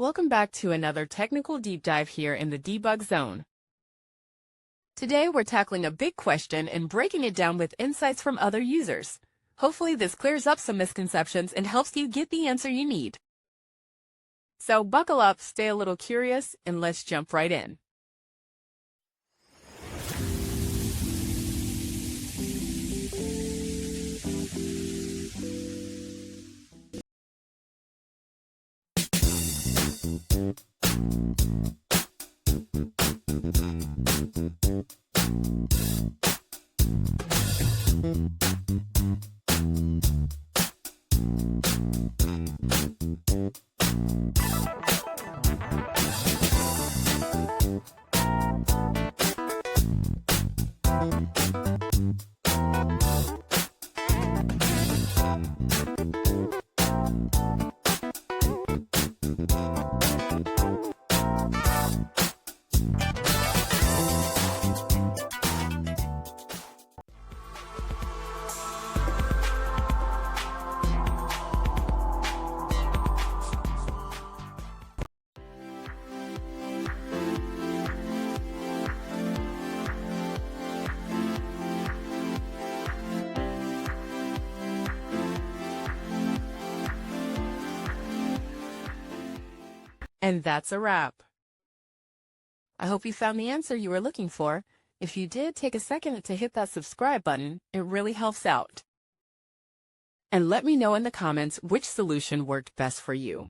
Welcome back to another technical deep dive here in the debug zone. Today we're tackling a big question and breaking it down with insights from other users. Hopefully this clears up some misconceptions and helps you get the answer you need. So buckle up, stay a little curious, and let's jump right in. And that's a wrap. I hope you found the answer you were looking for. If you did, take a second to hit that subscribe button. It really helps out. And let me know in the comments which solution worked best for you.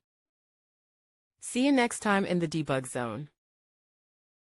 See you next time in the debug zone.